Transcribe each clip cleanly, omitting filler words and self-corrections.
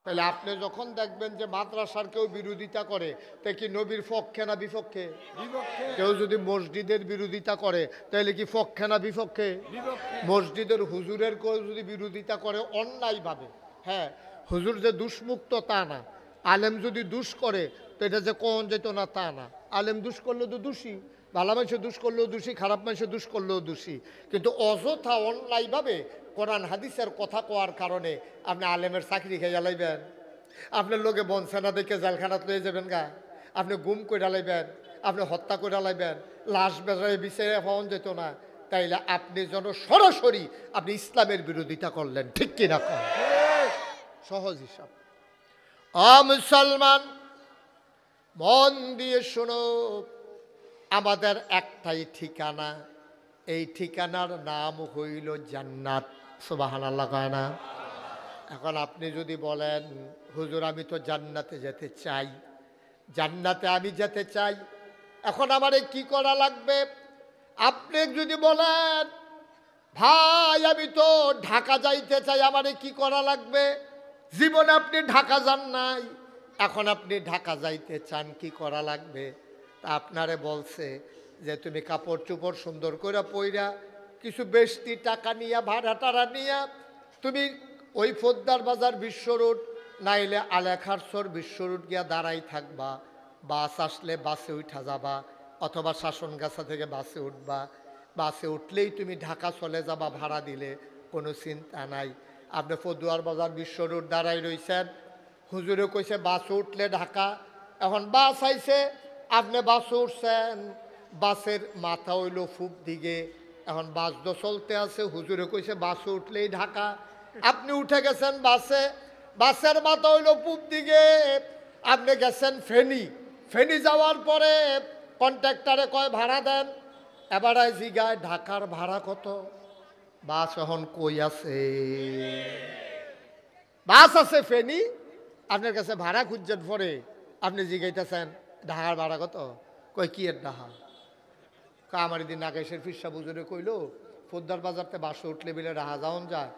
তাহলে আপনি যখন দেখবেন যে মাদ্রাসার কেউ বিরোধিতা করে, তা কি নবীর পক্ষে না বিপক্ষে? কেউ যদি মসজিদের বিরোধিতা করে তাহলে কি পক্ষে না বিপক্ষে? মসজিদের হুজুরের কেউ যদি বিরোধিতা করে অন্যায়ভাবে, হ্যাঁ, হুজুর যে দুষ্মুক্ত তা না, আলেম যদি দুষ করে তো এটা যে কোন যেত না তা না। আলেম দুষ করলেও তো দোষী, ভালো মানুষের দুষ করলেও দোষী, খারাপ মানুষের দুষ করলেও দোষী। কিন্তু অযথা অন্যায়ভাবে কোরআন হাদিসের কথা কোয়ার কারণে আপনি আলেমের চাকরি খেয়ে জ্বালাইবেন, আপনার লোকে বনসেনা দেখে জেলখানাত লয়ে যাবেন গা, আপনি গুম করে লাইবেন, আপনি হত্যা করে লাইবেন, লাশ বেজায় বিচারে পাওয়া যেত না। তাইলে আপনি যেন সরাসরি আপনি ইসলামের বিরোধিতা করলেন, ঠিক কিনা কর? সহজ হিসাব। মুসলমান মন দিয়ে শোনো, আমাদের একটাই ঠিকানা, এই ঠিকানার নাম হইল জান্নাত। সুবহানাল্লাহ কয় না? এখন আপনি যদি বলেন হুজুর আমি তো জান্নাতে যেতে চাই, জান্নাতে আমি যেতে চাই, এখন আমারে কি করা লাগবে? আপনি যদি বলেন ভাই আমি তো ঢাকা যাইতে চাই, আমারে কি করা লাগবে? জীবনে আপনি ঢাকা যান নাই, এখন আপনি ঢাকা যাইতে চান, কি করা লাগবে? তা আপনারে বলছে যে তুমি কাপড় চোপড় সুন্দর করে পইরা কিছু বেশি টাকা নিয়া ভাড়া টাড়া নিয়া তুমি ওই ফোদ্দার বাজার বিশ্ব রোড নাইলে আলেখারসর বিশ্ব রোড গিয়া দাঁড়াই থাকবা, বাস আসলে বাসে উঠা যাবা, অথবা শাসনগাছা থেকে বাসে উঠবা, বাসে উঠলেই তুমি ঢাকা চলে যাবা ভাড়া দিলে, কোনো চিন্তা নাই। আপনি ফদুয়ার বাজার বিশ্ব রোড দাঁড়াই রইছেন, হুজুরে কইছে বাস উঠলে ঢাকা, এখন বাস আইছে, আপনি বাসে উঠছেন, বাসের মাথা হইল ফুপ দিকে, এখন বাস তো চলতে আছে, হুজুরে কইছে বাসে উঠলেই ঢাকা, আপনি উঠে গেছেন বাসে, বাসের মাথা হইল পূব দিকে, আপনি গেছেন ফেনী, ফেনী যাওয়ার পরে কন্ট্রাক্টরে কয় ভাড়া দেন, এবারে জিগায় ঢাকার ভাড়া কত? বাস এখন কই আছে? বাস আছে ফেনী, আপনার কাছে ভাড়া খুঁজছেন, পরে আপনি জিগাইতেছেন ঢাকার ভাড়া কত? কই কি এর ঢাকা? আমার দিন নাগেশের ফিরসা বুজুরে কইল ফোদ্দার বাজারতে বাসে উঠলে বিলে রাহা যাওন যায়,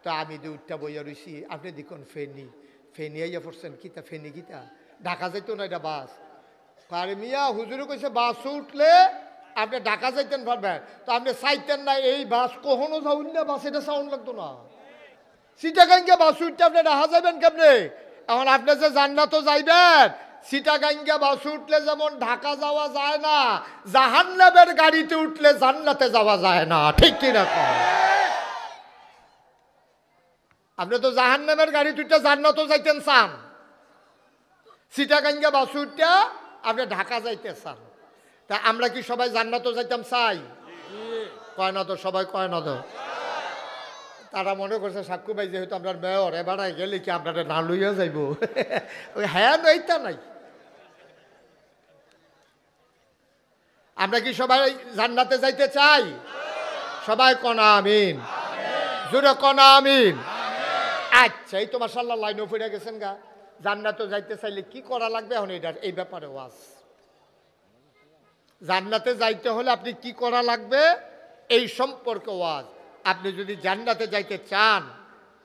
তো আমি দি উঠটা বইয়া রইছি, আপনি দেখুন ফেনী, ফেনী আইয়া পড়ছেন, কিতা ফেনী কিতা? ঢাকা যাইতো না এটা বাস। আরে মিয়া হুজুরে কইছে বাস উঠলে আপনি ঢাকা যাইতেন পারবেন, তো আপনি চাইতেন না এই বাস কখনো যাউন না, বাস এটা সাউন্ড লাগতো না, সিটাগাঙ্গে বাস উঠতে আপনি রাহা যাবেন কেমনে? এখন আপনি যে জান্নাতও যাইবেন, সিটাগাঙ্গে বাস উঠলে যেমন ঢাকা যাওয়া যায় না, জাহান্নামের গাড়িতে উঠলে জান্নাতে যাওয়া যায় না, ঠিক কিনা? আপনি তো জাহান্নামের গাড়ি তুইটা জান্নাতও যাইতেন চান, সিটাগাঙ্গে বাস উঠতে আপনি ঢাকা যাইতে চান, তা আমরা কি সবাই জান্নাতও যাইতাম চাই? কয় না তো, সবাই কয় না তো। তারা মনে করছে সাক্ষু ভাই যেহেতু আপনার মেয়র, এবারে গেলে কি আপনারা না লইয়া যাইব? ওই হ্যাঁ নইতা নাই। আমরা কি সবাই জান্নাতে যাইতে চাই? সবাই কনা আমিন, জোরে কনা আমিন। আচ্ছা, এই তো মাশাআল্লাহ লাইনও পড়ে গেছেন গা। জান্নাতে যাইতে চাইলে কি করা লাগবে এখন এটার এই ব্যাপারে ওয়াজ। জান্নাতে যাইতে হলে আপনি কি করা লাগবে এই সম্পর্কে ওয়াজ। আপনি যদি জান্নাতে যাইতে চান,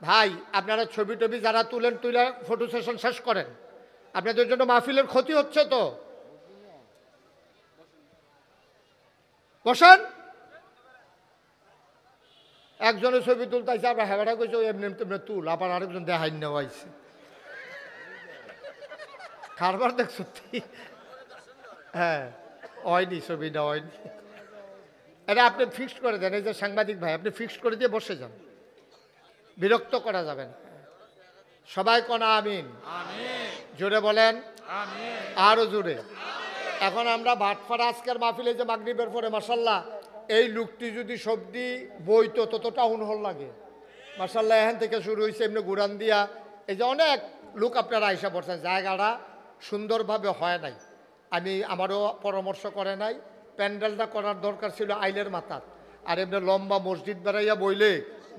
ভাই আপনারা ছবি টবি যারা তুলে ফটো সেশন শেষ করেন, আপনাদের জন্য মাহফিলের ক্ষতি হচ্ছে তো, বসেন। একজনের ছবি তুলতেছে, আমরা হেবাটা কইছি এমনি তেমনি তুল, আবার আরেকজন দেখাই নেওয়া আইছে, কারবার দেখ সত্যি। হ্যাঁ হয়নি, ছবিটা হয়নি। এটা আপনি ফিক্সড করে দেন, এই যে সাংবাদিক ভাই আপনি ফিক্সড করে দিয়ে বসে যান, বিরক্ত করা যাবেন। সবাই কনা আমিন, জোরে বলেন আরো জোরে। এখন আমরা ভাটফাড়া আজকের মাহফিলে যে মাগরিবের পরে মাশাল্লাহ এই লোকটি যদি সবজি বইতো তত টাউন হল লাগে, মাশাল্লাহ এখান থেকে শুরু হয়েছে এমনি গুরান দিয়া, এই যে অনেক লোক আপনারা আইসা পড়ছেন, জায়গাটা সুন্দরভাবে হয় নাই। আমারও পরামর্শ করে নাই, প্যান্ডেলটা করার দরকার ছিল আইলের মাথার, আর এমনি লম্বা মসজিদ বেড়াইয়া বইলে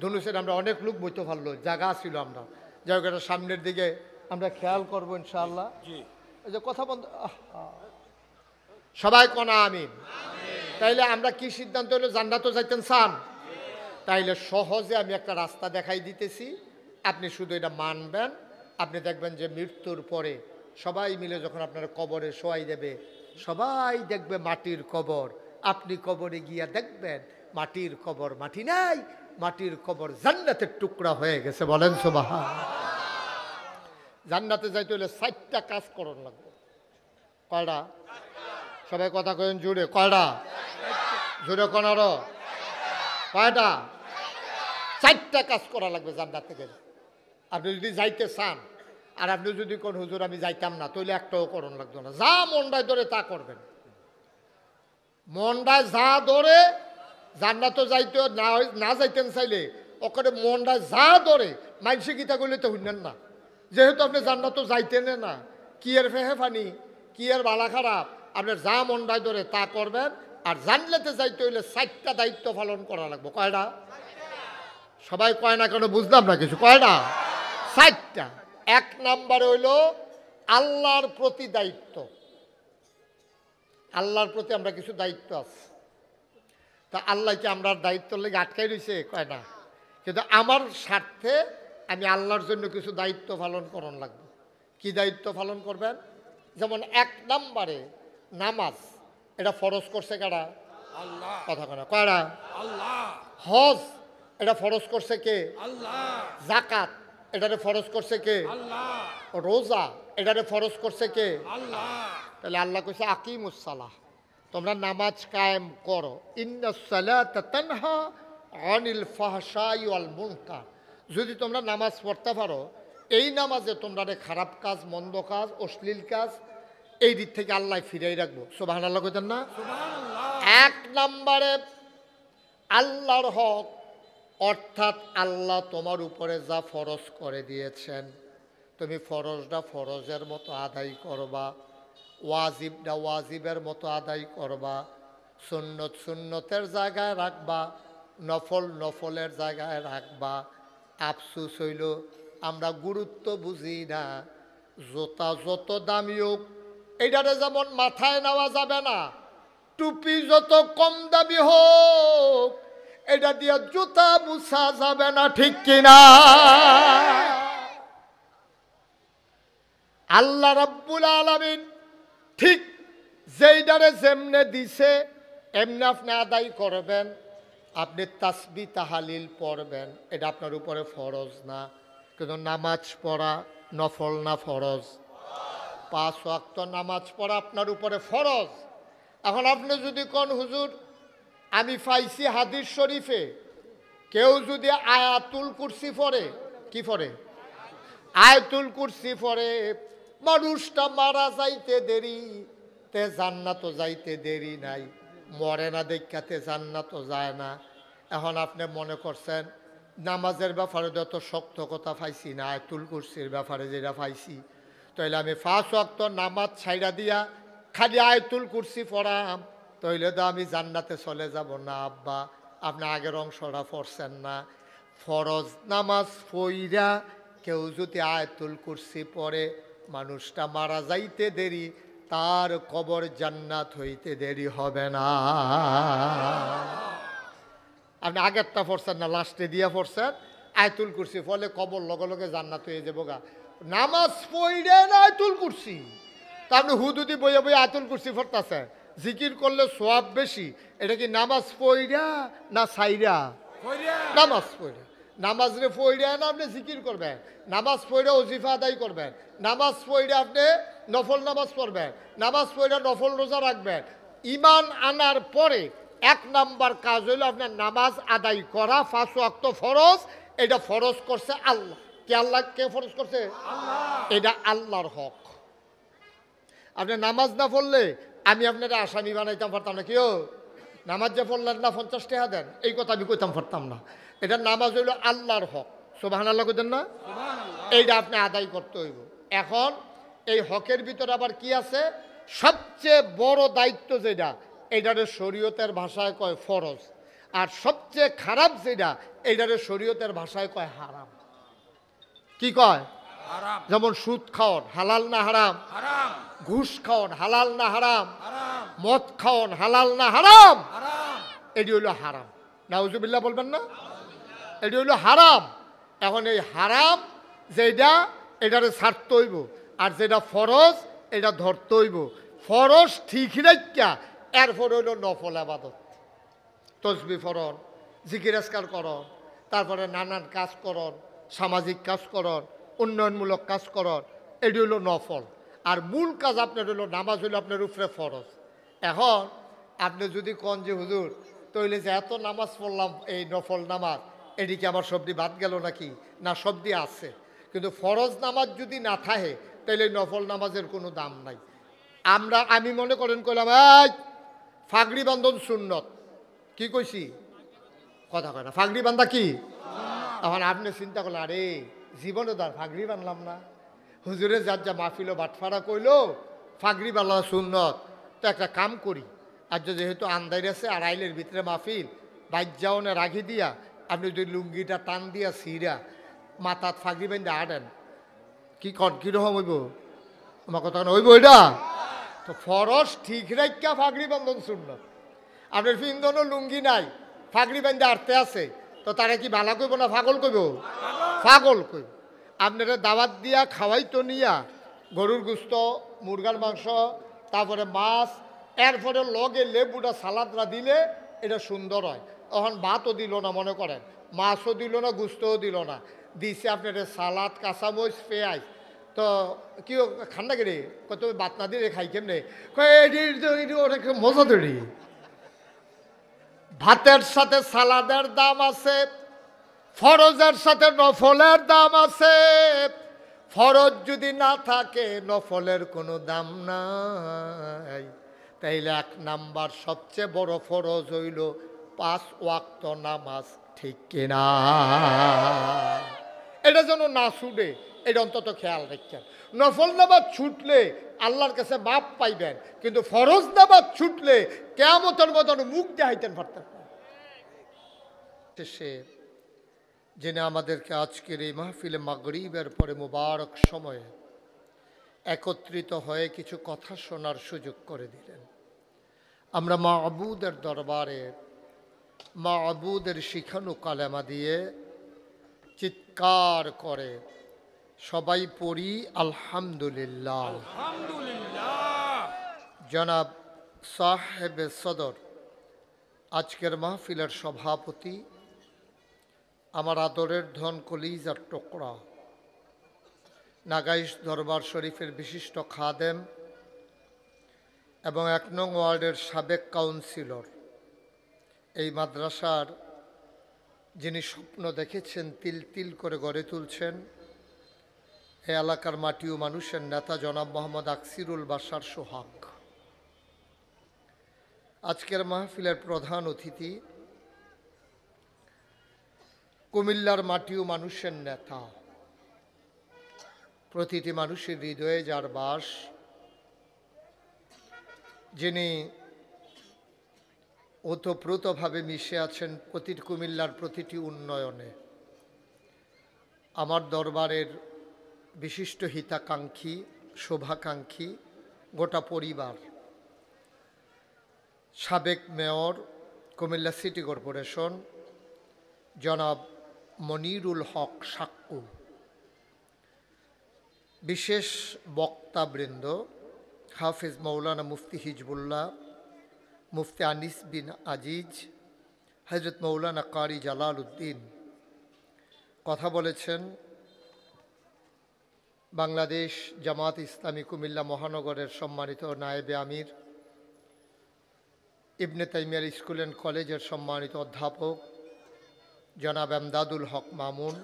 ধনুষের আমরা অনেক লোক বইতে পারলো, জায়গা ছিল। আমরা যাই হোক এটা সামনের দিকে আমরা খেয়াল করবো ইনশাআল্লাহ। এই যে কথা বন্ধ, সবাই কনা আমিন। তাইলে আমরা কি সিদ্ধান্ত হলো, জান্নাতও যাইতেন চান? তাইলে সহজে আমি একটা রাস্তা দেখাই দিতেছি, আপনি শুধু এটা মানবেন, আপনি দেখবেন যে মৃত্যুর পরে সবাই মিলে যখন আপনার কবরে শোয়াই দেবে, সবাই দেখবে মাটির কবর। আপনি কবরে গিয়া দেখবেন মাটির কবর মাটি নাই, মাটির কবর জান্নাতের টুকরা হয়ে গেছে। বলেন সুবহান। জান্নাতে যাইতে হলে 4টা কাজ করণ লাগবে। কয়টা? সবাই কথা কেন জুড়ে, কয়টা? জুড়ে কোন আরো কয়টা? 4টা কাজ করা লাগবে জান্নাতে গেলে। আপনি যদি যাইতে চান, আর আপনি যদি কোন হুজুর আমি যাইতাম না, তাহলে একটাও করণ লাগতো না। যা মনটায় ধরে তা করবেন। মনটায় যা ধরে জান্নাতও যাইতে না যাইতেন চাইলে ওখানে মনটায় যা ধরে মানসিক গীতা করলে তো শুনলেন না। যেহেতু আপনি জান্নাতও যাইতেন না, কি এর ফেহে ফানি, কি এর বালা খারাপ, আপনার যা মনটায় ধরে তা করবেন। আর জান্নাতে যাইতে হইলে 4টা দায়িত্ব পালন করা লাগবে। কয়টা? সবাই কয় না কেন বুঝলাম না কিছু। কয়টা? 4টা। 1 নাম্বার হইল আল্লাহর প্রতি দায়িত্ব। আল্লাহর প্রতি আমরা কিছু দায়িত্ব আছে। তা আল্লাহকে আমরা দায়িত্বর লেগে আটকাই রয়েছে, কয় না। কিন্তু আমার স্বার্থে আমি আল্লাহর জন্য কিছু দায়িত্ব পালন করণ লাগবে। কি দায়িত্ব পালন করবেন? যেমন 1 নাম্বারে নামাজ, এটা ফরজ করছে কারা? আল্লাহ। কথা কয় না, কয়টা? আল্লাহ। হজ, এটা ফরজ করছে কে? আল্লাহ। যাকাত, এটারে ফরজ করছে কে? আল্লাহ। রোজা, এটারে ফরজ করছে কে? আল্লাহ। তাহলে আল্লাহ কইছে আকিমুস সালাহ, তোমরা নামাজ কায়েম করো। ইন্নাস সালাতা তানহা আনিল ফাহশাই ওয়াল মুনকার। যদি তোমরা নামাজ পড়তে পারো, এই নামাজে তোমরা খারাপ কাজ, মন্দ কাজ, অশ্লীল কাজ, এই দিক থেকে আল্লাহ ফিরাই রাখবো। সুবহানাল্লাহ কইতেন না? সুবহানাল্লাহ। 1 নম্বরে আল্লাহর হক, অর্থাৎ আল্লাহ তোমার উপরে যা ফরজ করে দিয়েছেন, তুমি ফরজটা ফরজের মতো আদায় করবা, ওয়াজিবটা ওয়াজিবের মতো আদায় করবা, সুন্নত সুন্নতের জায়গায় রাখবা, নফল নফলের জায়গায় রাখবা। আফসুস হইল আমরা গুরুত্ব বুঝি না। জোতা যত দামি হোক, এইটারে যেমন মাথায় নেওয়া যাবে না, টুপি যত কম দামি হোক, এটা দিয়ে জুতা মুছা যাবে না, ঠিক কিনা? আল্লাহ রাব্বুল আলামিন ঠিক যেইটারে যেমনে দিছে এমনি আপনি আদায় করবেন। আপনি তাসবিহ তাহালিল পড়বেন, এটা আপনার উপরে ফরজ না। কিন্তু নামাজ পড়া নফল না ফরজ? 5 ওয়াক্ত নামাজ পড়া আপনার উপরে ফরজ। এখন আপনি যদি কোন হুজুর আমি পাইছি হাদিস শরীফে কেউ যদি আয়াতুল কুরসি পড়ে, কি পড়ে? আয়াতুল কুরসি পড়ে, মানুষটা মারা যাইতে দেরি তে জান্নাতও যাইতে দেরি নাই, মরে না দেখাতে জান্নাতও যায় না। এখন আপনি মনে করছেন নামাজের ব্যাপারে যত শক্ত কথা পাইছি না, আয়াতুল কুরসির ব্যাপারে যেটা পাইছি, তাইলে আমি 5 ওয়াক্ত নামাজ ছাইড়া দিয়া খালি আয়াতুল কুরসি পড়াম, তাইলে তো আমি জান্নাতে চলে যাব না। আব্বা, আপনি আগের অংশটা পড়ছেন না। ফরজ নামাজ পইরা কেউ যদি আয়াতুল কুরসি পড়ে, মানুষটা মারা যাইতে দেরি, তার কবর জান্নাত হইতে দেরি হবে না। আপনি আগেরটা পড়ছেন না, লাস্টে দিয়ে পড়ছেন আয়াতুল কুরসি, ফলে কবর লগে লগে জান্নাত হয়ে যাবো গা। নামাজ পড়ে না আয়াতুল কুরসি, তা আপনি হুদুদি বইয়া বইয়া আয়াতুল কুরসি পড়তেছে, জিকির করলে সওয়াব বেশি। এটা কি নামাজ পড়া না সাইরা? নামাজ পড়া। নামাজ রে পড়া না আপনি জিকির করবেন, নামাজ পড়ে ওজিফা আদায় করবেন, নামাজ পড়ে আপনি নফল নামাজ পড়বেন, নামাজ পড়ে নফল রোজা রাখবেন। ইমান আনার পরে 1 নাম্বার কাজ হইল আপনার নামাজ আদায় করা। 5 ওয়াক্ত ফরজ, এটা ফরজ করছে আল্লাহ। কে? আল্লাহ। কে ফরজ করছে? আল্লাহ। এটা আল্লাহর হক। আপনি নামাজ না পড়লে আমি আপনারা আসামি বানাইতাম পারতাম না। কেউ নামাজ যে পড়লেন না 50 টাকা দেন, এই কথা আমি কইতাম পারতাম না। এটা নামাজ হইল আল্লাহর হক। সুবহানাল্লাহ কইতেন না? এইটা আপনি আদায় করতে হইব। এখন এই হকের ভিতরে আবার কি আছে? সবচেয়ে বড় দায়িত্ব যেটা, এইটারে শরীয়তের ভাষায় কয় ফরজ। আর সবচেয়ে খারাপ যেটা, এইটারে শরীয়তের ভাষায় কয় হারাম। কি কয়? হারাম। যেমন সুদ খাওয়ান হালাল না হারাম? হারাম। ঘুষ খাওয়ান হালাল না হারাম? হারাম। মদ খাওয়ান হালাল না হারাম? হারাম। এটি হইল হারাম। নাউজুবিল্লাহ বলবেন না? এটি হইল হারাম। এখন এই হারাম যেটা, এটারে ছাড়তে হইব, আর যেটা ফরজ এটা ধরতে হইব। ফরজ ঠিক রাখা, এরপর হইল নফল আবাদত, তসবি ফরন, জিকির আজকার করন, তারপরে নানান কাজ করন, সামাজিক কাজ করন, উন্নয়নমূলক কাজ করন, এটি হইল নফল। আর মূল কাজ আপনার হইল নামাজ, হইল আপনার উপরে ফরজ। এখন আপনি যদি কন যে হুজুর তৈলে যে এত নামাজ পড়লাম, এই নফল নামাজ, এদিকে আমার সবটি বাদ গেল নাকি? না, সবটি আছে, কিন্তু ফরজ নামাজ যদি না থাকে তাহলে নফল নামাজের কোনো দাম নাই। আমি মনে করেন কইলাম এই ফাগড়ি বান্ধন সুন্নত, কি কইছি? কথা কয় না, ফাগড়ি বান্ধা কি? এখন আপনি চিন্তা করলেন, আরে জীবনে তার ফাগড়ি বানলাম না। হুজুরে যার যা মাহফিল বাটফাড়া কইলো ফাগড়ি বালা সুন্নত, তো একটা কাম করি, আর যেহেতু আন্দাই আছে আর আইলের ভিতরে মাহফিল, বাইক যাওনে রাখি দিয়া আপনি যদি লুঙ্গিটা টান দিয়া সিরা মাথাত ফাগড়ি বান্ধে আড়েন, কি কন কীরকম হইব? আমার কথা হইব এটা? তো ফরজ ঠিক রাখা ফাগড়ি বান্ধন সুন্নত। আপনার ফিন্দনও লুঙ্গি নাই, ফাগড়ি বান্ধে আড়তে আছে, তো তারা কি বালা কইব না পাগল কইব? পাগল কইব। আপনারা দাওয়াত দিয়া খাওয়াইতো নিয়া গরুর গুস্ত, মুরগার মাংস, তারপরে মাছ, এরপরে লগে লেবুটা সালাদরা দিলে এটা সুন্দর হয়। তখন ভাতও দিল না, মনে করেন মাছও দিল না, গুস্তও দিল না, দিছে আপনার সালাদ, কাঁচামরিচ, পেঁয়াজ। তো কি খান না রে, কত বাত না দিয়ে খাই কেমনে? অনেক মজা ধরি। ভাতের সাথে সালাদের দাম আছে, ফরজের সাথে নফলের দাম আছে। ফরজ যদি না থাকে নফলের কোনো দাম নাই। তাইলে 1 নাম্বার সবচেয়ে বড় ফরজ হইল 5 ওয়াক্ত নামাজ, ঠিক কিনা? এটা যেন না ছুটে, এটা অন্তত খেয়াল রাখছেন। নফল নামাজ ছুটলে আল্লাহর কাছে মাপ পাইবেন, কিন্তু ফরজ নামাজ ছুটলে কিয়ামতের মতন মুখ দেখাইতেন পারতেন না। সে যিনি আমাদেরকে আজকের এই মাহফিলে মাগরিবের পরে মুবারক সময়ে একত্রিত হয়ে কিছু কথা শোনার সুযোগ করে দিলেন। আমরা মাবুদের দরবারে মাবুদের শিখানো কালেমা দিয়ে চিৎকার করে সবাই পড়ি আলহামদুলিল্লাহ। জনাব সাহেবে সদর, আজকের মাহফিলের সভাপতি, আমার আদরের ধন কলিজার টুকরা, নাগাইশ দরবার শরীফের বিশিষ্ট খাদেম এবং 1 নং ওয়ার্ডের সাবেক কাউন্সিলর, এই মাদ্রাসার যিনি স্বপ্ন দেখেছেন তিল তিল করে গড়ে তুলছেন, এই এলাকার মাটি ও মানুষের নেতা জনাব মোহাম্মদ আকসিরুল বাশার সোহাগ, আজকের মাহফিলের প্রধান অতিথি, কুমিল্লার মাটি ও মানুষের নেতা, প্রতিটি মানুষের হৃদয়ে যার বাস, যিনি ওতপ্রোতভাবে মিশে আছেন প্রতিটি কুমিল্লার প্রতিটি উন্নয়নে, আমার দরবারের বিশিষ্ট হিতাকাঙ্ক্ষী, শোভাকাঙ্ক্ষী গোটা পরিবার, সাবেক মেয়র কুমিল্লা সিটি কর্পোরেশন জনাব মনিরুল হক সাক্কু, বিশেষ বক্তাবৃন্দ হাফেজ মৌলানা মুফতি হিজবুল্লাহ, মুফতি আনিস বিন আজিজ, হজরত মৌলানা কারি জালাল উদ্দিন, কথা বলেছেন বাংলাদেশ জামাত ইসলামী কুমিল্লা মহানগরের সম্মানিত নায়েবে আমির, ইবনে তাইমিয়ার স্কুল অ্যান্ড কলেজের সম্মানিত অধ্যাপক জনাব এমদাদুল হক মামুন,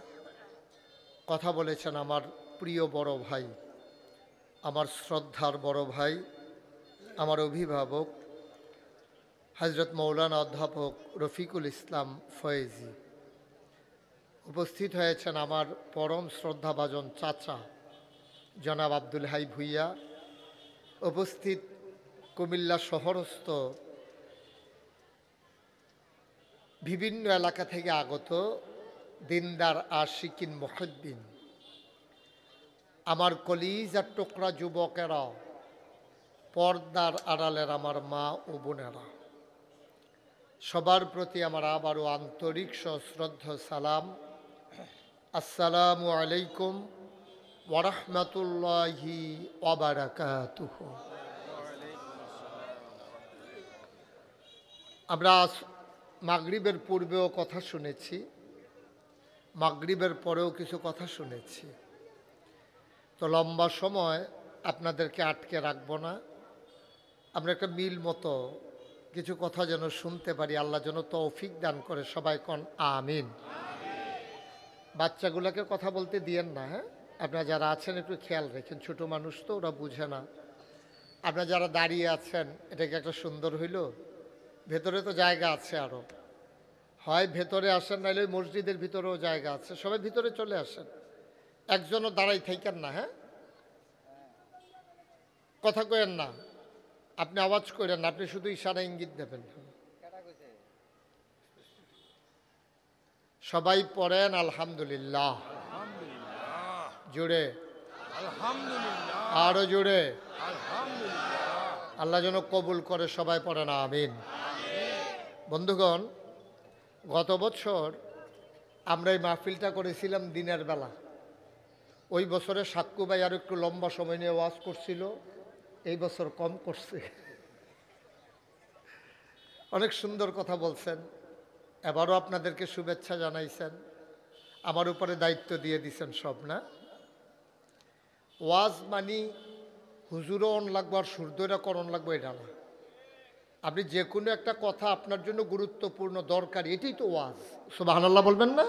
কথা বলেছেন আমার প্রিয় বড় ভাই, আমার শ্রদ্ধার বড় ভাই, আমার অভিভাবক হজরত মৌলানা অধ্যাপক রফিকুল ইসলাম ফয়েজি, উপস্থিত হয়েছেন আমার পরম শ্রদ্ধাভাজন চাচা জনাব আব্দুল হাই ভুইয়া, উপস্থিত কুমিল্লা শহরস্থ বিভিন্ন এলাকা থেকে আগত দিনদার আশিকিন মুহিদ্দিন, আমার কলিজার টুকরা যুবকেরা, পর্দার আড়ালের আমার মা ও বোনেরা, সবার প্রতি আমার আবারও আন্তরিক সশ্রদ্ধ সালাম। আসসালামু আলাইকুম ওয়া রাহমাতুল্লাহি ওয়া বারাকাতুহু। আমরা মাগরিবের পূর্বেও কথা শুনেছি, মাগরিবের পরেও কিছু কথা শুনেছি। তো লম্বা সময় আপনাদেরকে আটকে রাখবো না। আমরা একটা মিল মতো কিছু কথা যেন শুনতে পারি, আল্লাহ যেন তৌফিক দান করে। সবাই কোন আমিন। বাচ্চাগুলোকে কথা বলতে দিয়েন না, হ্যাঁ? আপনারা যারা আছেন একটু খেয়াল রেখেন, ছোট মানুষ তো, ওরা বুঝে না। আপনারা যারা দাঁড়িয়ে আছেন, এটা কি একটা সুন্দর হইল? ভেতরে তো জায়গা আছে আরও, হয় ভেতরে আসেন, নাহলে ওই মসজিদের ভিতরেও জায়গা আছে, সবাই ভিতরে চলে আসেন। একজনও দাঁড়াই থাকেন না, হ্যাঁ? কথা কয়েন না, আপনি আওয়াজ করেন না, আপনি শুধু ইশারা ইঙ্গিত দেবেন। সবাই পড়েন আলহামদুলিল্লাহ। জোরে আরো জোরে। আল্লাহ যেন কবুল করে, সবাই পড়েন আমিন। বন্ধুগণ, গত বছর আমরা এই মাহফিলটা করেছিলাম দিনের বেলা। ওই বছরে সাক্কু ভাই আরো একটু লম্বা সময় নিয়ে ওয়াজ করছিল, এই বছর কম করছে। অনেক সুন্দর কথা বলছেন, এবারও আপনাদেরকে শুভেচ্ছা জানাইছেন, আমার উপরে দায়িত্ব দিয়ে দিছেন সব, না? ওয়াজ মানি হুজুরও অন লাগবো আর সূর্যরা করণ লাগবো, এটা না। আপনি যে কোনো একটা কথা আপনার জন্য গুরুত্বপূর্ণ দরকার, এটাই তো ওয়াজ। সুবহানাল্লাহ বলবেন না?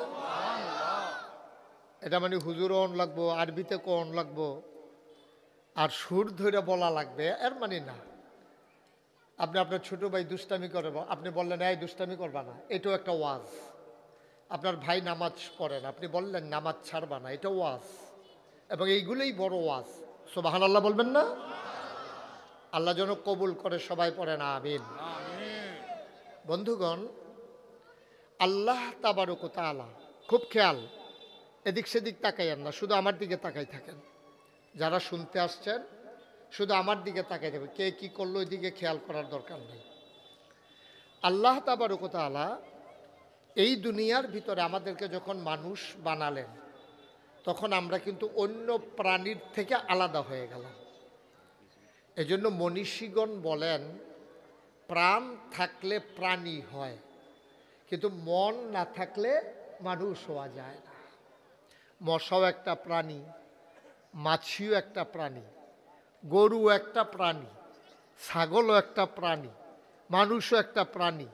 এটা মানে হুজুরও অন লাগবো, আরবিতে অন লাগবো আর সুর ধরে বলা লাগবে, এর মানে না। আপনি আপনার ছোট ভাই দুষ্টামি করে, আপনি বললেন এই দুষ্টামি করবা না, এটাও একটা ওয়াজ। আপনার ভাই নামাজ পড়েন, আপনি বললেন নামাজ ছাড়বা না, এটা ওয়াজ। এবং এইগুলোই বড় ওয়াজ। সুবহানাল্লাহ বলবেন না? আল্লাহ যেন কবুল করে, সবাই পড়েন আমিন। বন্ধুগণ, আল্লাহ তাবারক ওয়া তাআলা, খুব খেয়াল, এদিক সেদিক তাকাইয়েন না, শুধু আমার দিকে তাকাই থাকেন। যারা শুনতে আসছেন শুধু আমার দিকে তাকাই থাকবে, কে কি করলো ওই দিকে খেয়াল করার দরকার নেই। আল্লাহ তাবারক ওয়া তাআলা এই দুনিয়ার ভিতরে আমাদেরকে যখন মানুষ বানালেন, তখন আমরা কিন্তু অন্য প্রাণীর থেকে আলাদা হয়ে গেলাম। এজন্য মনীষীগণ বলেন, প্রাণ থাকলে প্রাণী হয়, কিন্তু মন না থাকলে মানুষ হওয়া যায় না। মশাও একটা প্রাণী, মাছিও একটা প্রাণী, গরু একটা প্রাণী, ছাগলও একটা প্রাণী, মানুষও একটা প্রাণী।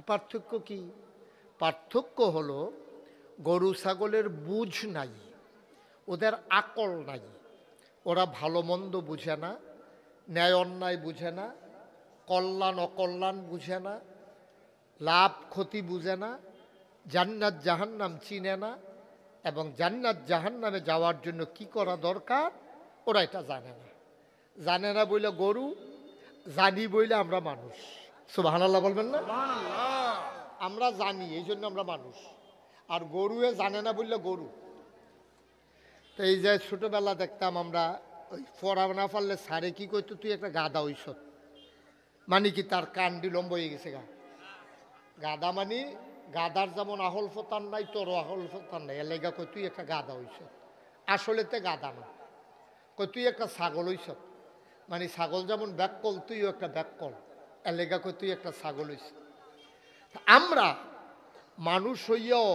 পার্থক্য কি? পার্থক্য হলো গরু ছাগলের বুঝ নাই, ওদের আকল নাই, ওরা ভালো মন্দ বুঝে না, ন্যায় অন্যায় বুঝে না, কল্যাণ অকল্যাণ বুঝে না, লাভ ক্ষতি বুঝে না, জান্নাত জাহান্নাম চিনে না, এবং জান্নাত জাহান্নামে যাওয়ার জন্য কি করা দরকার ওরা এটা জানে না। জানে না বইলে গরু, জানি বইলে আমরা মানুষ। সুবহানাল্লাহ বলবেন না? আমরা জানি, এই জন্য আমরা মানুষ। আর গরুয়ে জানে না বললে গরু। তো এই যে ছোটবেলা দেখতাম আমরা, ওই পড়া না পারলে সারে কি করতো, তুই একটা গাধা হইস, মানে কি তার কান্ডি লম্ব হয়ে গেছে গা। গাধা মানে গাধার যেমন আহল ফতান নাই, তোরও আহল ফতান নাই, এলাকা কই তুই একটা গাধা হইস। আসলেতে গাধা না, কই তুই একটা ছাগল হইস, মানে ছাগল যেমন ব্যাককল, তুইও একটা ব্যাককল, এলাকা কই তুই একটা ছাগল হইস। আমরা মানুষ হইয়াও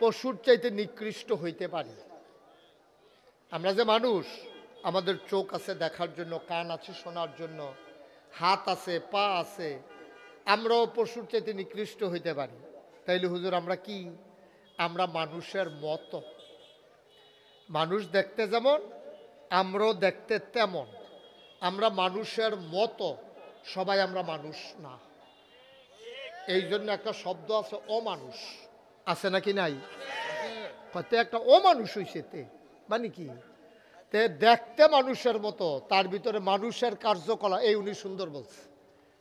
পশুর চাইতে নিকৃষ্ট হইতে পারি। আমরা যে মানুষ, আমাদের চোখ আছে দেখার জন্য, কান আছে শোনার জন্য, হাত আছে, পা আছে, আমরাও পশুর চাইতে নিকৃষ্ট হইতে পারি। তাইলে হুজুর আমরা কি? আমরা মানুষের মতো। মানুষ দেখতে যেমন, আমরাও দেখতে তেমন। আমরা মানুষের মতো, সবাই আমরা মানুষ না। এই জন্য একটা শব্দ আছে অমানুষ, আছে নাকি নাই? কত একটা অমানুষ হইছে, তে মানে কি? তে দেখতে মানুষের মতো, তার ভিতরে মানুষের কার্যকলাপ, এই উনি সুন্দর বলছে,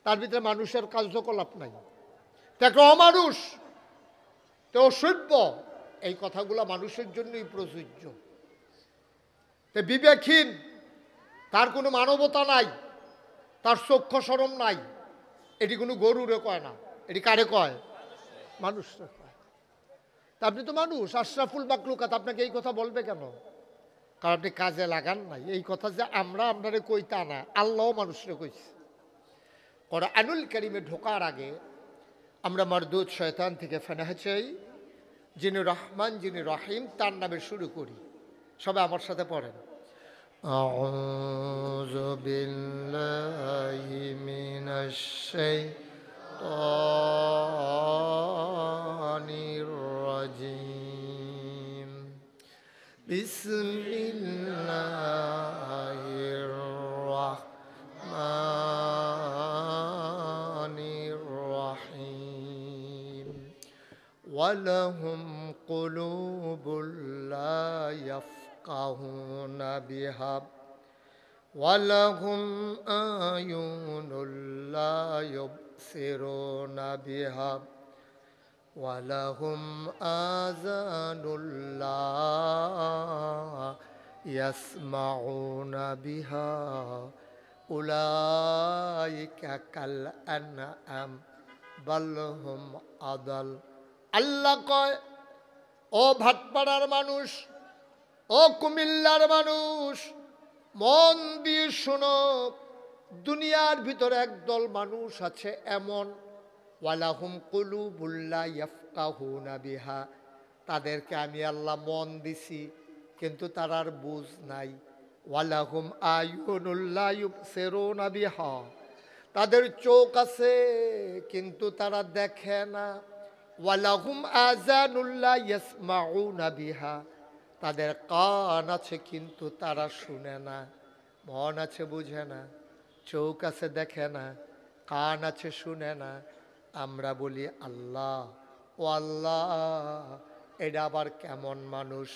তার ভিতরে মানুষের কার্যকলাপ নাই, তে একটা অমানুষ, তে অসভ্য। এই কথাগুলো মানুষের জন্যই প্রযোজ্য। তে বিবেকহীন, তার কোনো মানবতা নাই, তার চক্ষু শরম নাই। এটি কোনো গরুরে কয় না, এটি কারে কয়? মানুষরে কয়। তা আপনি তো মানুষ, আশরাফুল মাখলুকাত, আপনাকে এই কথা বলবে কেন? কারণ আপনি কাজে লাগান নাই। এই কথা যে আমরা আপনারে কই তা না, আল্লাহ মানুষরে কইছে। কোরআনুল কারীমে ঢোকার আগে আমরা মারদুদ শয়তান থেকে ফেনাহ চাই। যিনি রহমান, যিনি রহিম, তার নামে শুরু করি। সবাই আমার সাথে পড়েন। আউযু বিল্লাহি মিনাশ শাইতানির রাজিম। বিসমিল্লাহির রাহমানির রাহিম। ওয়ালাহুম কুলুবুল লা ইয়াফকাহুনা বিহা ওয়ালাহুম আয়ুনুল লা ইউবসিরুনা বিহা ওয়ালাহুম আযানুল লা ইয়াসমাউনা বিহা উলাইকা কাল আনআম বাল হুম আদাল। আল্লাহ কয়, ও ভাটপাড়ার মানুষ, ও কুমিল্লার মানুষ, মন দিয়ে শোনো, দুনিয়ার ভিতরে একদল মানুষ আছে এমন, ওয়ালাহুম কুলুবুল লা ইয়াফকাহুনা বিহা, তাদেরকে আমি আল্লাহ মন দিছি কিন্তু তারার বুঝ নাই। ওয়ালাহুম আয়ুনুল লা ইউবসিরুনা বিহা, তাদের চোখ আছে কিন্তু তারা দেখে না। ওয়ালাহুম আযানুল লা ইয়াসমাউনা বিহা, তাদের কান আছে কিন্তু তারা শুনে না। মন আছে বুঝে না, চোখ আছে দেখে না, কান আছে শুনে না। আমরা বলি আল্লাহ, ও আল্লাহ, এটা আবার কেমন মানুষ?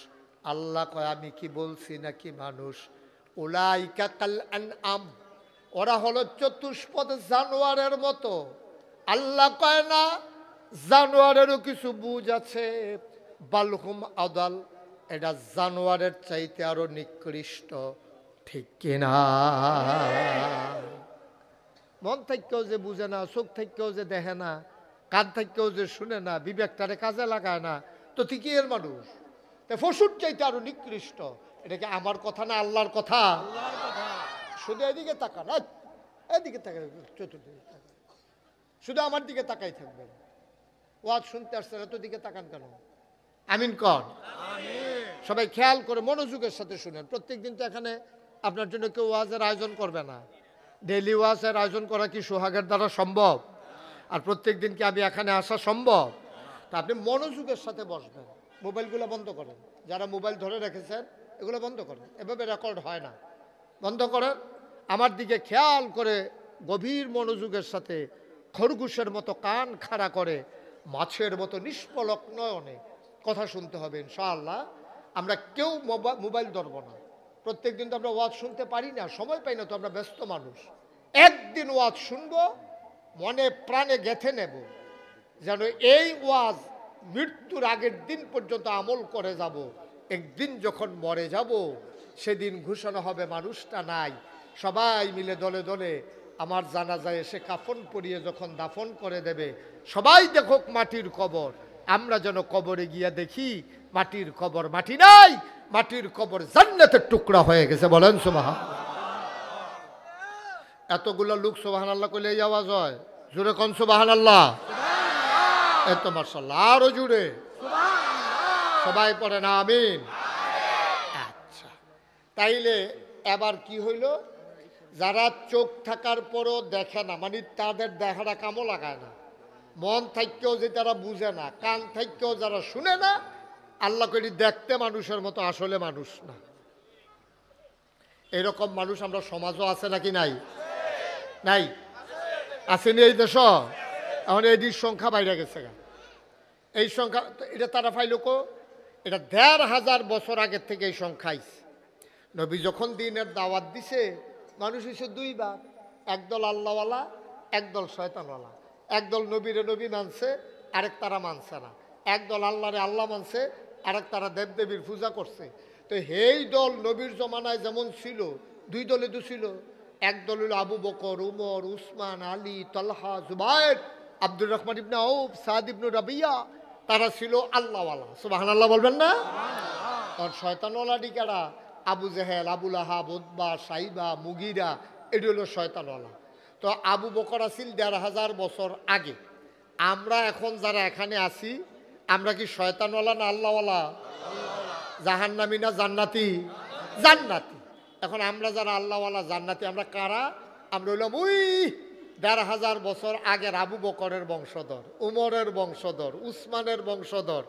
আল্লাহ কয়, আমি কি বলছি নাকি মানুষ? উলাইকা কাল আনআম, ওরা হলো চতুষ্পদ জানোয়ারের মতো। আল্লাহ কয় না, জানোয়ারেরও কিছু বুঝ আছে। বালহুম আদাল, এটা জানোয়ারের চাইতে আরো নিকৃষ্ট। ঠিক কিনা? মন থেকেও যে বুঝে না, চোখ থেকেও যে দেখে না, কান থেকেও যে শুনে না, বিবেকটারে কাজে লাগায় না, তো কি এর মানুষ? পশুর চাইতে আরো নিকৃষ্ট। এটা কি আমার কথা না আল্লাহর কথা? শুধু এদিকে তাকান, এদিকে তাকান, চতুর্দিকে তাকান, শুধু আমার দিকে তাকাই থাকবেন। ওয়াজ শুনতে আসছেন, এত দিকে তাকান কেন? আমিন কর। সবাই খেয়াল করে মনোযোগের সাথে শুনেন। প্রত্যেকদিন তো এখানে আপনার জন্য কেউ ওয়াজের আয়োজন করবে না। ডেইলি ওয়াজের আয়োজন করা কি সোহাগের দ্বারা সম্ভব? আর প্রত্যেক দিন কি আমি এখানে আসা সম্ভব? তা আপনি মনোযোগের সাথে বসবেন। মোবাইলগুলো বন্ধ করেন, যারা মোবাইল ধরে রেখেছেন এগুলো বন্ধ করেন, এভাবে রেকর্ড হয় না, বন্ধ করেন। আমার দিকে খেয়াল করে গভীর মনোযোগের সাথে খরগোশের মতো কান খাড়া করে মাছের মতো নিষ্পলক নয়নে কথা শুনতে হবে ইনশাআল্লাহ। আমরা কেউ মোবাইল ধরবো না। প্রত্যেক দিন তো আমরা ওয়াজ শুনতে পারি না, সময় পাই না, তো আমরা ব্যস্ত মানুষ। একদিন ওয়াজ শুনবো, মনে প্রাণে গেঁথে নেব, যেন এই ওয়াজ মৃত্যুর আগের দিন পর্যন্ত আমল করে যাব। একদিন যখন মরে যাব, সেদিন ঘোষণা হবে মানুষটা নাই। সবাই মিলে দলে দলে আমার জানাজায় এসে কাফন পরিয়ে যখন দাফন করে দেবে, সবাই দেখুক মাটির কবর, আমরা যেন কবরে গিয়া দেখি মাটির কবর মাটি নাই, মাটির কবর জান্নাতের টুকরা হয়ে গেছে। বলেন সুবহানাল্লাহ। এতগুলো লোক সুবহানাল্লাহ কইলে এই আওয়াজ হয়? জোরে কোন সুবহানাল্লাহ। এত মাশাআল্লাহ, আরো জুড়ে সবাই পড়েন আমিন। আচ্ছা, তাইলে এবার কি হইল? যারা চোখ থাকার পরও দেখে না, মানে তাদের দেখাটা কামও লাগায় না, মন থাকতেও যে তারা বুঝে না, কান থাকতেও যারা শুনে না, আল্লাহ করি দেখতে মানুষের মতো, আসলে মানুষ না। এরকম মানুষ আমরা সমাজও আছে নাকি নাই? নাই, আসেনি এই দেশ? এখন এটির সংখ্যা বাইরে গেছে। এই সংখ্যা এটা তারা পাইল কো? এটা ১৫০০ বছর আগের থেকে এই সংখ্যা আইছে। নবী যখন দিনের দাওয়াত দিছে, মানুষ হয়েছে দুই ভাগ, একদল আল্লাহওয়ালা, একদল শয়তানওয়ালা। একদল নবীরে নবী মানছে, আরেক তারা মানছে না। একদল আল্লাহরে আল্লাহ মানছে, আরেক তারা দেবদেবীর পূজা করছে। তো এই দল নবীর জমানায় যেমন ছিল, দুই দলে তো ছিল। একদল হলো আবু বকর, উমর, উসমান, আলী, তলহা, জুবায়ের, আব্দুর রহমান ইবনে আউফ, সাদ ইবনে রাবিয়া। তারা ছিল আল্লাহওয়ালা। সুবহানাল্লাহ বলবেন না? আর শয়তানওয়ালা ডিকারা আবু জেহেল, আবুল আহাব, উতবা, সাইবা, মুগিরা, এটি হলো শয়তানওয়ালা। তো আবু বকর আসিল ১,৫০০ বছর আগে। আমরা এখন যারা এখানে আছি, আমরা কি শয়তানওয়ালা না আল্লাহওয়ালা? জাহান্নামী না জান্নাতি? জান্নাতি। এখন আমরা যারা আল্লাহওয়ালা জান্নাতি, আমরা কারা? আমরা হইলাম ওই ১,৫০০ বছর আগের আবু বকরের বংশধর, উমরের বংশধর, উসমানের বংশধর,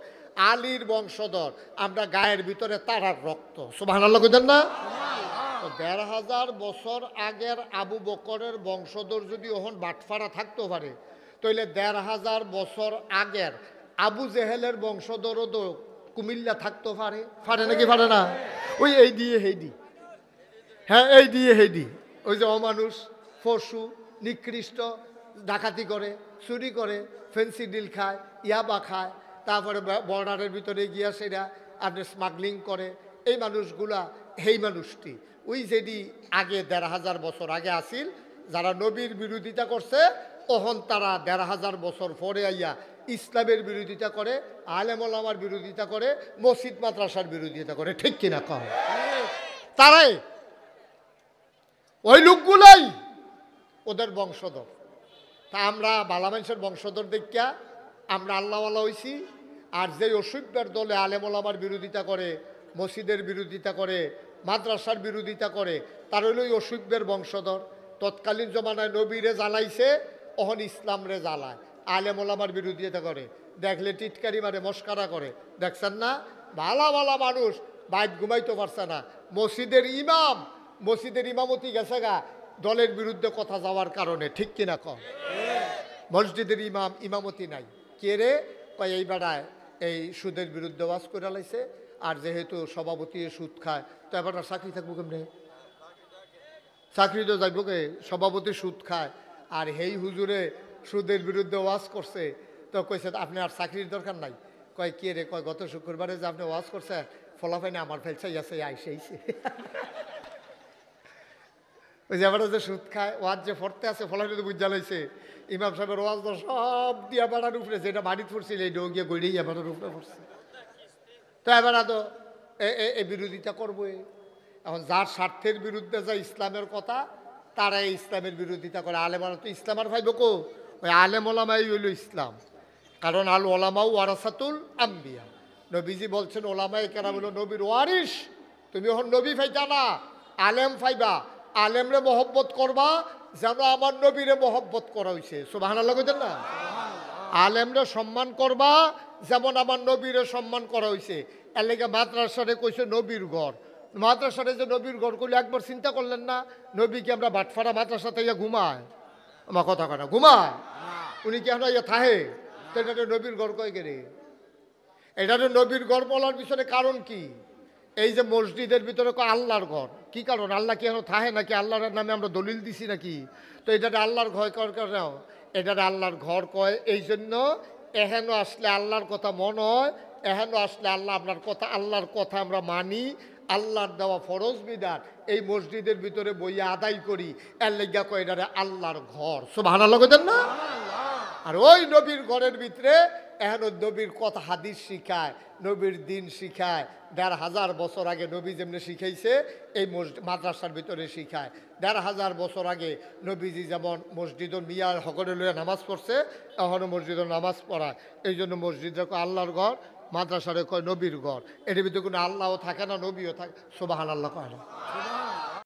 আলীর বংশধর। আমরা গায়ের ভিতরে তারার রক্ত। সুবহানাল্লাহ কইতেন না? ১,৫০০ বছর আগের আবু বকরের বংশধর যদি ওহন বাটফারা থাকতে পারে, তাহলে ১,৫০০ বছর আগের আবু জেহেলের বংশধরও তো কুমিল্লা থাকতে পারে। পারে নাকি পারে না? ওই এই দিয়ে হেডি, হ্যাঁ এই দিয়ে হেডি, ওই যে অমানুষ, পশু, নিকৃষ্ট, ডাকাতি করে, চুরি করে, ফেন্সি ডিল খায়, ইয়াবা খায়, তারপরে বর্ডারের ভিতরে গিয়া সেটা আপনি স্মাগলিং করে। এই মানুষগুলা এই মানুষটি ওই যেটি আগে ১,৫০০ বছর আগে আসিল, যারা নবীর বিরোধিতা করছে, তখন তারা ১,৫০০ বছর পরে আইয়া ইসলামের বিরোধিতা করে, আলেম ওলামার বিরোধিতা করে, মসজিদ মাদ্রাসার বিরোধিতা করে। ঠিক কিনা কহ? তারাই ওই লোকগুলাই ওদের বংশধর। তা আমরা বালা মানুষের বংশধর দেখিয়া আমরা আল্লাহওয়ালা হইছি। আর যে অসভ্যের দলে আলেম ওলামার বিরোধিতা করে, মসজিদের বিরোধিতা করে, মাদ্রাসার বিরোধিতা করে, তার হইল ওই অসভ্যের বংশধর। তৎকালীন জমানায় নবীরে জ্বালাইছে, অহন ইসলামরে জ্বালায়, আলেম ওলামার বিরোধিতা করে, দেখলে টিটকারি মারে, মস্কারা করে। দেখছেন না? ভালা ভালা মানুষ বাইট ঘুমাইতে পারছে না। মসজিদের ইমাম, মসজিদের ইমামতি গেছে গা দলের বিরুদ্ধে কথা যাওয়ার কারণে। ঠিক কিনা কম? মসজিদের ইমাম ইমামতি নাই। কে রে? কয় এই বেড়ায় এই সুদের বিরুদ্ধে ওয়াজ করে লাইছে, আর যেহেতু সভাপতি সুদ খায়, তো এবার চাকরি থাকবো কেমনে? চাকরি তো যাইব কে? সভাপতি সুদ খায়, আর হেই হুজুরে সুদের বিরুদ্ধে ওয়াজ করছে, তো কইছে আপনি আর চাকরির দরকার নাই। কয় কে রে? কয় গত শুক্রবারে যে আপনি ওয়াজ করছেন, ফলাফাইনে আমার ফেলছাই আছে, আইসেইছে। ওই যে এবার যে সুদ খায়, ওয়াজ যে ফরতে আছে, ফলাফাইনে তো বুঝা লাইছে ইমাম সাহেবের ওয়াজ তো সব দিয়া বাড়ার উপরে, যেটা বাড়িতে পড়ছিল এই ডো গিয়ে গড়িয়ে বাড়ার উপরে পড়ছে। তো এবার তো এই বিরোধিতা করবো। এখন যার স্বার্থের বিরুদ্ধে যা ইসলামের কথা, তারা এই ইসলামের বিরোধিতা করে। আলেমারা তো ইসলাম আর ভাইব কো? ওই আলেম ওলামাই হইল ইসলাম। কারণ আল ওলামাউ ওয়ারাসাতুল আম্বিয়া। নবীজি বলছেন ওলামায়ে কেরাম হলো নবীর ওয়ারিস। তুমি এখন নবী ফাইতা না, আলেম ফাইবা। আলেমরে মহব্বত করবা যেন আমার নবীরে মহব্বত করা হয়েছে। সুবহানাল্লাহ কইতেন না? আলেমরে সম্মান করবা যেমন আমার নবীরে সম্মান করা হয়েছে। এর লেগে মাদ্রাসারে কইছে নবীর ঘর। মাদ্রাসারে যে নবীর ঘর করলে একবার চিন্তা করলেন না? নবীকে আমরা বাটফাড়া মাদ্রাসাতে ইয়া ঘুমায়, আমার কথা কয় না, ঘুমায়। উনি কি এখন ইয়া থাহে? তো এটা নবীর ঘর কয় গেলে, এটা নবীর ঘর বলার পিছনে কারণ কি? এই যে মসজিদের ভিতরে আল্লাহর ঘর, কি কারণ? আল্লাহ কি এখন থাহে নাকি? আল্লাহর নামে আমরা দলিল দিছি নাকি? তো এটাতে আল্লাহর ঘর কয় কেন? এটাতে আল্লাহর ঘর কয় এই জন্য, এহেন আসলে আল্লাহর কথা মনে হয়, এহেন আসলে আল্লাহ আপনার কথা, আল্লাহর কথা আমরা মানি, আল্লাহর দেওয়া ফরজ বিধান এই মসজিদের ভিতরে বইয়া আদায় করি। এর লেগা কয় এটারে আল্লাহর ঘর। সুবহানাল্লাহ কইতেন না? আর ওই নবীর ঘরের ভিতরে এখন নবীর কথা হাদিস শিখায়, নবীর দিন শিখায়। ১,৫০০ বছর আগে নবী যেমনি শিখাইছে, এই মাদ্রাসার ভিতরে শিখায়। ১,৫০০ বছর আগে নবীজি যেমন মসজিদ মিয়ার হকরে লইয়া নামাজ পড়ছে, এখনও মসজিদে নামাজ পড়ায়। এই জন্য মসজিদে কয় আল্লাহর ঘর, মাদ্রাসারে কয় নবীর ঘর। এর ভিতরে কোনো আল্লাহও থাকে না, নবীও থাকে। সুবহানাল্লাহ কয় না?